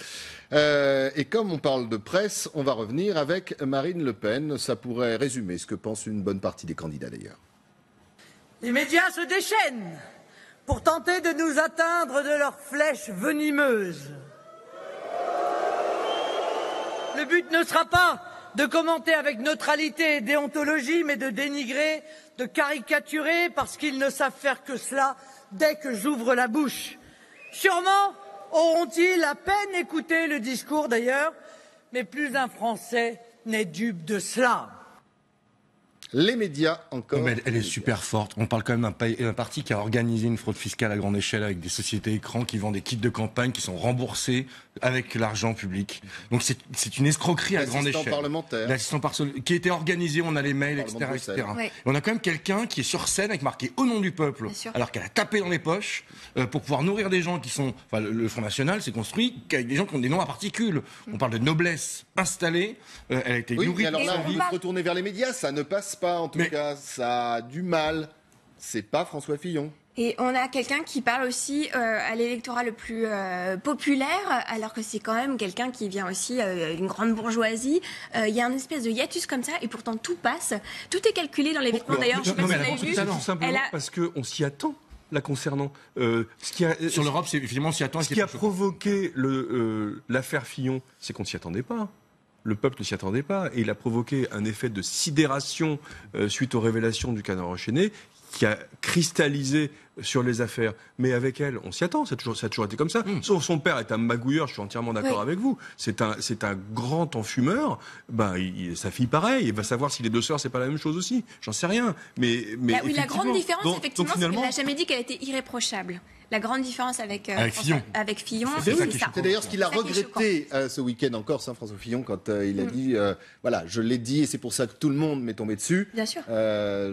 Et comme on parle de presse, on va revenir avec Marine Le Pen. Ça pourrait résumer ce que pense une bonne partie des candidats d'ailleurs. Les médias se déchaînent pour tenter de nous atteindre de leurs flèches venimeuses. Le but ne sera pas de commenter avec neutralité et déontologie, mais de dénigrer, de caricaturer, parce qu'ils ne savent faire que cela dès que j'ouvre la bouche. Sûrement auront-ils à peine écouté le discours d'ailleurs, mais plus un Français n'est dupe de cela. Les médias encore. Mais elle est super forte. On parle quand même d'un parti qui a organisé une fraude fiscale à grande échelle avec des sociétés écrans qui vendent des kits de campagne qui sont remboursés avec l'argent public. Donc c'est une escroquerie à grande échelle. L'assistant parlementaire. Qui était organisé, on a les mails, etc. Ouais. On a quand même quelqu'un qui est sur scène avec marqué au nom du peuple, alors qu'elle a tapé dans les poches pour pouvoir nourrir des gens qui sont... Enfin, le Front National s'est construit avec des gens qui ont des noms à particules. On parle de noblesse installée. Elle a été nourrie. Mais alors là, vous retournez vers les médias, ça ne passe pas en tout cas. Ça a du mal. C'est pas François Fillon. Et on a quelqu'un qui parle aussi à l'électorat le plus populaire, alors que c'est quand même quelqu'un qui vient aussi d'une grande bourgeoisie. Il y a une espèce de hiatus comme ça, et pourtant tout passe. Tout est calculé dans les vêtements. D'ailleurs, je ne sais pas si vous avez vu. Tout simplement parce qu'on s'y attend. Là concernant sur l'Europe, c'est évidemment on s'y attend. Ce qui a provoqué l'affaire Fillon, c'est qu'on ne s'y attendait pas. Le peuple ne s'y attendait pas, et il a provoqué un effet de sidération suite aux révélations du Canard enchaîné, qui a cristallisé sur les affaires. Mais avec elle, on s'y attend, ça a toujours été comme ça. Sauf son père est un magouilleur, je suis entièrement d'accord avec vous. C'est un grand enfumeur. Sa fille, pareil. Il va savoir si les deux sœurs, c'est pas la même chose aussi. J'en sais rien. Mais la grande différence, effectivement, c'est qu'elle n'a jamais dit qu'elle était irréprochable. La grande différence avec Fillon, c'est ça. C'est d'ailleurs ce qu'il a regretté ce week-end en Corse, François Fillon, quand il a dit voilà, je l'ai dit et c'est pour ça que tout le monde m'est tombé dessus. Bien sûr.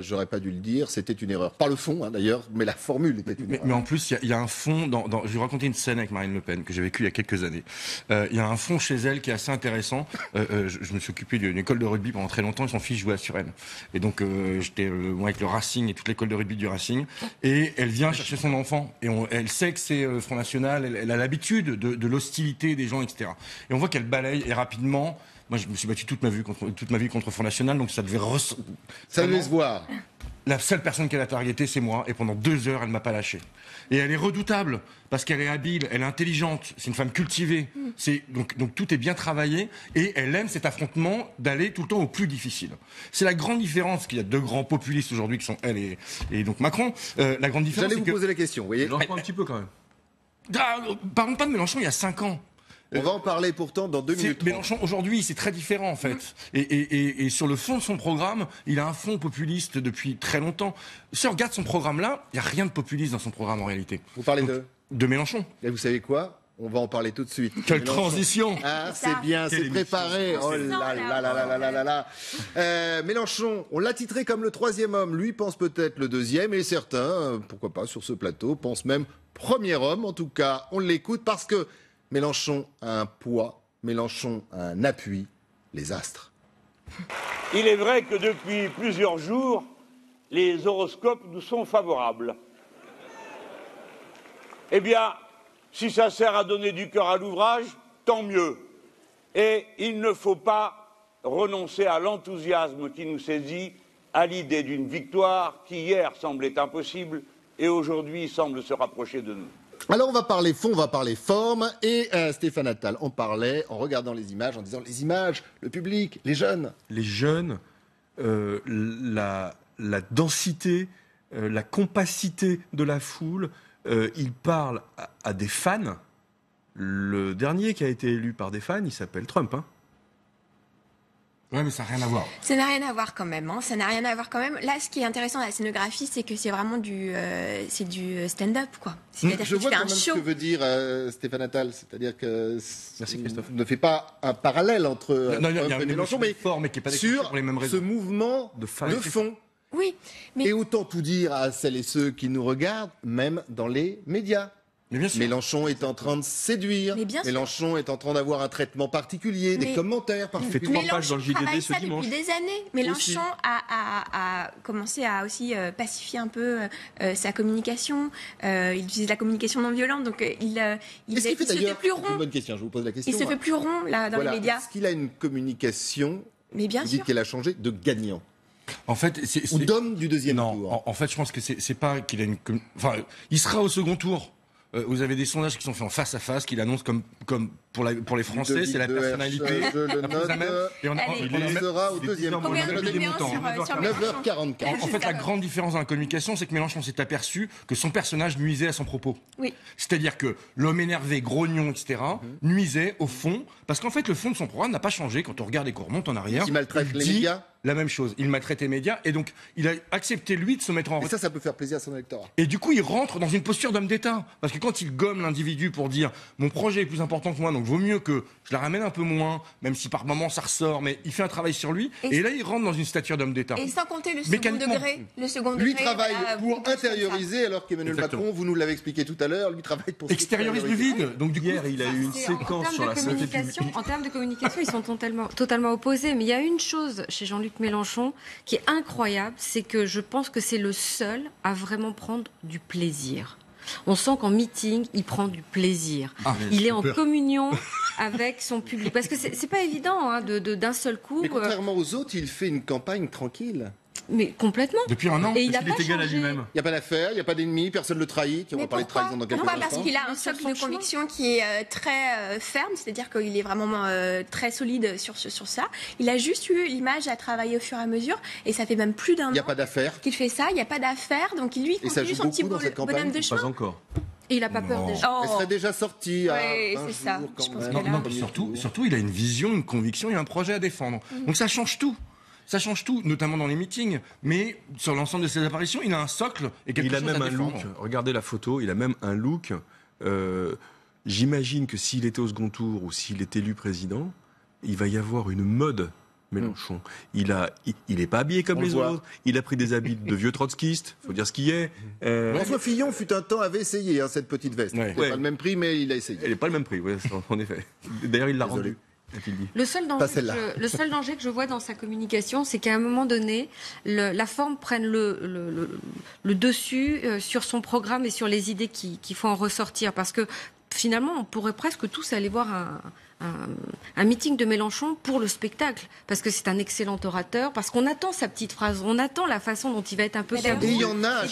J'aurais pas dû le dire, c'était une erreur. Pas le fond, d'ailleurs, mais la forme formule était une mais en plus, il y a un fond. Je vais raconter une scène avec Marine Le Pen que j'ai vécue il y a quelques années. Il y a un fond chez elle qui est assez intéressant. Je me suis occupé d'une école de rugby pendant très longtemps et son fils jouait à Suresnes. Et donc, j'étais moi avec le Racing et toute l'école de rugby du Racing. Et elle vient chercher son enfant. Et elle sait que c'est Front National. Elle a l'habitude de l'hostilité des gens, etc. Et on voit qu'elle balaye et rapidement. Moi, je me suis battu toute ma vie contre Front National, donc ça devait se voir. La seule personne qu'elle a targetée, c'est moi, et pendant 2 heures, elle ne m'a pas lâché. Et elle est redoutable, parce qu'elle est habile, elle est intelligente, c'est une femme cultivée, donc tout est bien travaillé, et elle aime cet affrontement d'aller tout le temps au plus difficile. C'est la grande différence, qu'il y a 2 grands populistes aujourd'hui, qui sont elle et donc Macron. La grande différence, J'allais vous poser la question, vous voyez. J'en prends un petit peu quand même. Parlons pas de Mélenchon il y a 5 ans. On va en parler pourtant dans 2 minutes. Mélenchon, aujourd'hui, c'est très différent en fait. Et sur le fond de son programme, il a un fond populiste depuis très longtemps. Si on regarde son programme-là, il n'y a rien de populiste dans son programme en réalité. Vous parlez de Mélenchon. Et vous savez quoi ? On va en parler tout de suite. Quelle transition! Ah, c'est bien, c'est préparé. Oh là là là là là là là. Mélenchon, on l'a titré comme le 3e homme. Lui pense peut-être le 2e, et certains, pourquoi pas, sur ce plateau, pensent même 1er homme. En tout cas, on l'écoute parce que Mélenchon a un poids, Mélenchon a un appui, les astres. Il est vrai que depuis plusieurs jours, les horoscopes nous sont favorables. Eh bien, si ça sert à donner du cœur à l'ouvrage, tant mieux. Et il ne faut pas renoncer à l'enthousiasme qui nous saisit à l'idée d'une victoire qui hier semblait impossible et aujourd'hui semble se rapprocher de nous. Alors on va parler fond, on va parler forme, et Stéphane Attal en parlait en regardant les images, en disant les images, le public, les jeunes. Les jeunes, la densité, la compacité de la foule, il parle à des fans. Le dernier qui a été élu par des fans, il s'appelle Trump. Hein. Ouais, mais ça n'a rien à voir. Ça n'a rien à voir quand même. Hein. Ça n'a rien à voir quand même. Là, ce qui est intéressant dans la scénographie, c'est que c'est vraiment du stand-up, quoi. C'est-à-dire Je que tu vois fais quand un même show. ce que veut dire Stéphane Attal, c'est-à-dire que Merci Christophe. ne fait pas un parallèle entre Non, il y a une Mélenchon, mais fort, mais qui est pas sur pour les mêmes ce raisons. mouvement de fond. Oui, mais Et autant tout dire à celles et ceux qui nous regardent, même dans les médias. Mais bien sûr. Mélenchon est en train de séduire. Mais bien sûr. Mélenchon est en train d'avoir un traitement particulier, des Mais- commentaires Il fait particuliers. 3 pages dans le JDD travaille ce ça dimanche. depuis des années. Mélenchon a commencé à aussi pacifier un peu sa communication. Il utilise la communication non violente, donc il Est-ce qu'il fait se fait d'ailleurs, plus c'est une rond. bonne question, je vous pose la question. Il se fait plus rond là dans Voilà. les médias. Est-ce qu'il a une communication, Mais bien vous dites sûr. qu'elle a changé, de gagnant En fait, ou d'homme du 2e non, tour? en fait, je pense que c'est pas qu'il a une. Enfin, il sera au second tour. Vous avez des sondages qui sont faits en face à face, qu'il annonce comme pour les Français, c'est la personnalité. Je le note. Et Il sera au 2e tour. Combien de Je le numéros note. sur 9h44. En fait, la grande différence dans la communication, c'est que Mélenchon s'est aperçu que son personnage nuisait à son propos. Oui. C'est-à-dire que l'homme énervé, grognon, etc., nuisait au fond, parce qu'en fait, le fond de son programme n'a pas changé. Quand on regarde et qu'on remonte en arrière, Il maltraite les dit médias. la même chose. Il maltraite les médias, et donc il a accepté, lui, de se mettre en Et ça peut faire plaisir à son électorat. Et du coup, il rentre dans une posture d'homme d'État. Parce que quand il gomme l'individu pour dire mon projet est plus important que moi, donc vaut mieux que je la ramène un peu moins, même si par moment ça ressort, mais il fait un travail sur lui. Et là, il rentre dans une stature d'homme d'État. Et sans compter le second Mécaniquement. degré. Le second Lui degré, travaille voilà, pour beaucoup de choses intérioriser, alors qu'Emmanuel Exactement. Macron, vous nous l'avez expliqué tout à l'heure, lui travaille pour Extériorise du extérioriser. vide. Donc du coup, Hier, il a eu une C'est- en séquence termes sur de la santé publique. communication, en termes de communication, ils sont totalement opposés. Mais il y a une chose chez Jean-Luc Mélenchon qui est incroyable, c'est que je pense que c'est le seul à vraiment prendre du plaisir. On sent qu'en meeting, il prend du plaisir. Il est en communion avec son public. Parce que c'est pas évident hein, d'un seul coup. Mais contrairement aux autres, il fait une campagne tranquille. Mais complètement. depuis un an, Et il a Il est pas égal à changé. lui-même. Il n'y a pas d'affaire, il n'y a pas d'ennemi, personne ne le trahit. On va Mais parler de pourquoi trahison dans quelques Pourquoi Parce instants. qu'il a un Mais sur socle son de chemin. conviction qui est très ferme, c'est-à-dire qu'il est vraiment très solide sur ça. Il a juste eu l'image à travailler au fur et à mesure, et ça fait même plus d'un Il n'y a an pas d'affaire. qu'il fait ça. Il n'y a pas d'affaire, donc lui, il Et ça continue joue son petit beaucoup dans cette campagne bonhomme de Pas chemin. encore. Et il n'a pas peur Non. des gens. Elle serait déjà sortie à Ouais, 20 c'est ça. jours quand Je pense même. qu'elle a- Non, Premier surtout, tour. surtout, il a une vision, une conviction et un projet à défendre. Donc ça change tout. Ça change tout, notamment dans les meetings, mais sur l'ensemble de ses apparitions, il a un socle et quelque Il a chose même à un défendre. look, regardez la photo, il a même un look. J'imagine que s'il était au second tour ou s'il est élu président, il va y avoir une mode Mélenchon. Il est pas habillé comme les autres. Il a pris des habits de vieux trotskistes. Faut dire ce qu'il est. François Fillon fut un temps avait essayé cette petite veste. Ouais. C'est pas le même prix, mais il a essayé. Elle n'est pas le même prix, en effet. D'ailleurs, il l'a rendu. Le seul danger que je vois dans sa communication, c'est qu'à un moment donné, la forme prenne le dessus sur son programme et sur les idées qu'il faut en ressortir. Parce que finalement, on pourrait presque tous aller voir un meeting de Mélenchon pour le spectacle, parce que c'est un excellent orateur, parce qu'on attend sa petite phrase, on attend la façon dont il va être un peu perdu. Et il y en a,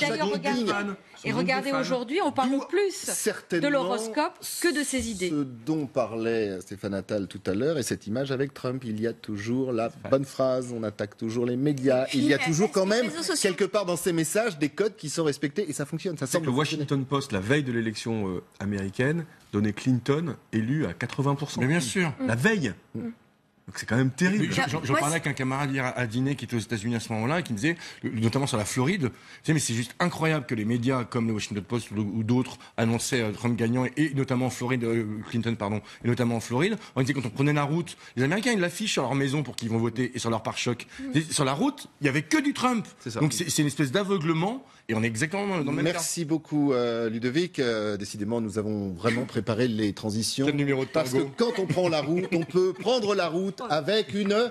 regardez aujourd'hui, on parle plus de l'horoscope que de ses idées. Ce dont parlait Stéphane Attal tout à l'heure, et cette image avec Trump, il y a toujours la bonne phrase, on attaque toujours les médias, il y a toujours quand même, quelque part dans ces messages, des codes qui sont respectés, et ça fonctionne. Ça semble le Washington Post, la veille de l'élection américaine, donnait Clinton élu à 80%. Mais bien sûr. La veille. Donc c'est quand même terrible. J'en parlais avec un camarade hier à dîner qui était aux États-Unis à ce moment-là, et qui me disait, notamment sur la Floride, mais c'est juste incroyable que les médias comme le Washington Post ou d'autres annonçaient Trump gagnant, et notamment en Floride, Clinton, pardon, et notamment en Floride. On disait quand on prenait la route, les Américains ils l'affichent sur leur maison pour qu'ils vont voter et sur leur pare-choc. Sur la route, il y avait que du Trump. Donc c'est une espèce d'aveuglement. Et on est exactement dans le même cas. Merci beaucoup Ludovic. Décidément, nous avons vraiment préparé les transitions. Quel numéro de Parce que quand on prend la route, on peut prendre la route avec une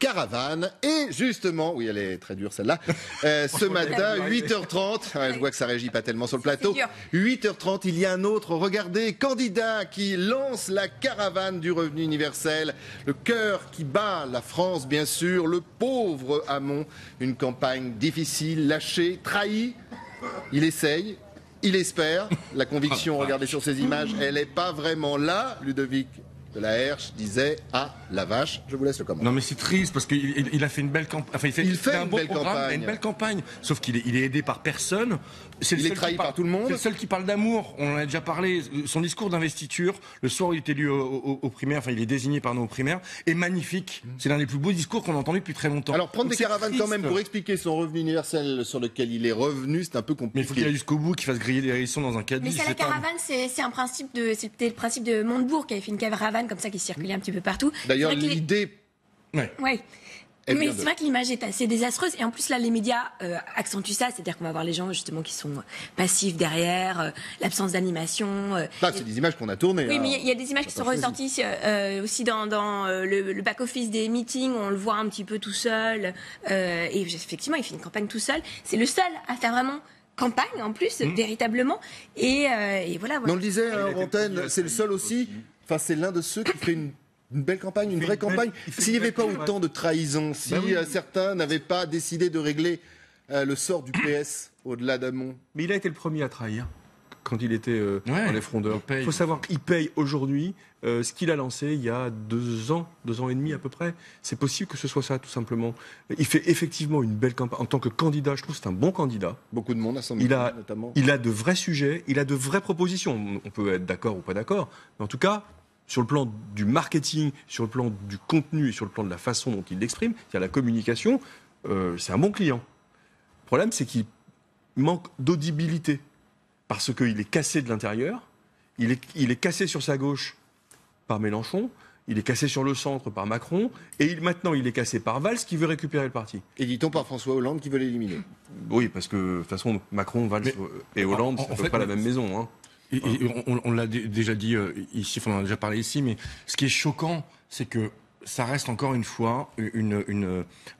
caravane. Et justement, oui, elle est très dure celle-là, ce matin, 8h30, je vois que ça réagit pas tellement sur le plateau, 8h30, il y a un autre, regardez, candidat qui lance la caravane du revenu universel, le cœur qui bat la France, bien sûr, le pauvre Hamon, une campagne difficile, lâchée, trahie, il essaye, il espère, la conviction, regardez sur ces images, elle n'est pas vraiment là, Ludovic de la Herche disait la vache, je vous laisse le commentaire. Non mais c'est triste parce qu'il a fait une belle campagne. Enfin, il fait un bon programme, une belle campagne. Sauf qu'il est aidé par personne. Il est trahi par tout le monde. C'est le seul qui parle d'amour. On en a déjà parlé. Son discours d'investiture, le soir où il est élu aux primaires, enfin il est désigné aux primaires, est magnifique. C'est l'un des plus beaux discours qu'on a entendu depuis très longtemps. Alors prendre des caravanes quand même pour expliquer son revenu universel sur lequel il est revenu, c'est un peu compliqué. Mais il faut qu'il aille jusqu'au bout, qu'il fasse griller des hérissons dans un caddie. Mais c'est la caravane, c'est un principe c'était le principe de Montebourg qui avait fait une caravane comme ça qui circulait un petit peu partout. D'ailleurs, l'idée. Ouais. Mais c'est vrai que l'image est assez désastreuse et en plus là les médias accentuent ça, c'est-à-dire qu'on va voir les gens justement qui sont passifs derrière, l'absence d'animation. C'est des images qu'on a tournées. Oui, mais il y a des images qui sont ressorties aussi dans le back-office des meetings, on le voit un petit peu tout seul et effectivement il fait une campagne tout seul. C'est le seul à faire vraiment campagne en plus, véritablement. Et voilà. Mais on le disait en antenne, c'est le seul aussi. Enfin, c'est l'un de ceux qui fait une belle campagne, une vraie campagne. S'il n'y avait pas autant de trahison, si certains n'avaient pas décidé de régler le sort du PS au-delà d'Hamon. Mais il a été le premier à trahir quand il était dans les frondeurs. Il faut savoir qu'il paye aujourd'hui ce qu'il a lancé il y a 2 ans et demi à peu près. C'est possible que ce soit ça, tout simplement. Il fait effectivement une belle campagne. En tant que candidat, je trouve que c'est un bon candidat. Beaucoup de monde à son milieu, notamment. Il a de vrais sujets, il a de vraies propositions. On peut être d'accord ou pas d'accord, mais en tout cas, sur le plan du marketing, sur le plan du contenu et sur le plan de la façon dont il l'exprime, c'est-à-dire la communication, c'est un bon client. Le problème, c'est qu'il manque d'audibilité, parce qu'il est cassé de l'intérieur, il est cassé sur sa gauche par Mélenchon, il est cassé sur le centre par Macron, et maintenant il est cassé par Valls qui veut récupérer le parti. Et dit-on par François Hollande qui veut l'éliminer. Oui, parce que de toute façon, Macron, Valls et Hollande, c'est pas la même maison. Hein. Et on l'a déjà dit ici, on en a déjà parlé ici, mais ce qui est choquant, c'est que ça reste encore une fois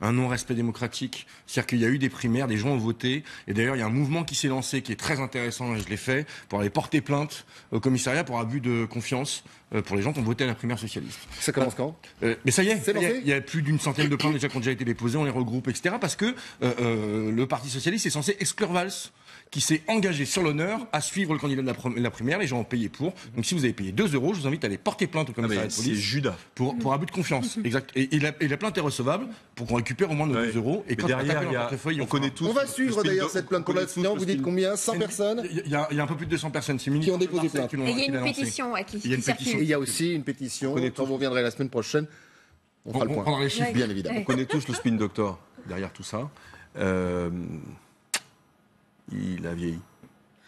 un non-respect démocratique. C'est-à-dire qu'il y a eu des primaires, des gens ont voté, et d'ailleurs il y a un mouvement qui s'est lancé qui est très intéressant, et je l'ai fait, pour aller porter plainte au commissariat pour abus de confiance pour les gens qui ont voté à la primaire socialiste. Ça commence quand Mais ça y est, il y a plus d'une centaine de plaintes déjà qui ont déjà été déposées, on les regroupe, etc. Parce que le Parti socialiste est censé exclure Valls, qui s'est engagé sur l'honneur à suivre le candidat de la primaire. Les gens ont payé pour. Donc si vous avez payé 2 €, je vous invite à aller porter plainte au commissariat de police. C'est Judas. Pour abus de confiance. Exact. Et la plainte est recevable pour qu'on récupère au moins nos 2 €. Et quand derrière, on connaît tous. On va suivre d'ailleurs cette plainte pour l'instant. Vous dites combien? 100 personnes? Il y a un peu plus de 200 personnes qui ont déposé plainte. Et il y a une pétition qui circule. Et il y a aussi une pétition. Quand vous reviendrez la semaine prochaine, on fera le point. On prendra les chiffres, bien évidemment. On connaît tous le spin doctor derrière tout ça. Il a vieilli.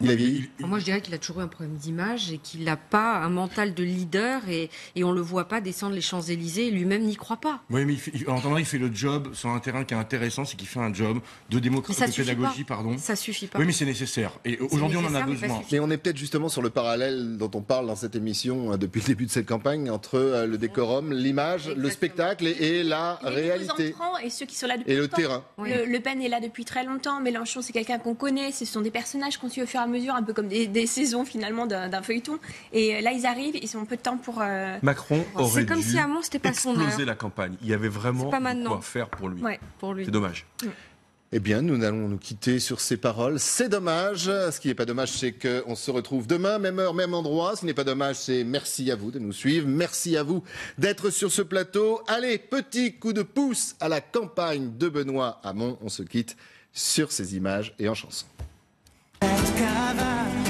Il a vieilli. Moi, je dirais qu'il a toujours eu un problème d'image et qu'il n'a pas un mental de leader et on le voit pas descendre les Champs-Élysées et lui-même n'y croit pas. Oui, mais en attendant, il fait le job sur un terrain qui est intéressant, c'est qu'il fait un job de démocratie, de pédagogie, pardon. Ça suffit pas. Oui, mais c'est nécessaire. Et aujourd'hui, on en a besoin. Mais on est peut-être justement sur le parallèle dont on parle dans cette émission depuis le début de cette campagne entre le décorum, l'image, le spectacle et la réalité. Et ceux qui sont là depuis et le longtemps. terrain. Le Pen est là depuis très longtemps. Mélenchon, c'est quelqu'un qu'on connaît. Ce sont des personnages qu'on suit au fur et à mesure, un peu comme des saisons finalement d'un feuilleton. Et là, ils arrivent, ils ont peu de temps pour. Macron aurait c'est comme dû si Hamon, c'était pas son heure. exploser la campagne. Il y avait vraiment quoi faire pour lui. Ouais, pour lui. C'est dommage. Eh bien, nous allons nous quitter sur ces paroles. C'est dommage. Ce qui n'est pas dommage, c'est qu'on se retrouve demain, même heure, même endroit. Ce qui n'est pas dommage, c'est merci à vous de nous suivre. Merci à vous d'être sur ce plateau. Allez, petit coup de pouce à la campagne de Benoît Hamon. On se quitte sur ces images et en chanson. Caravane.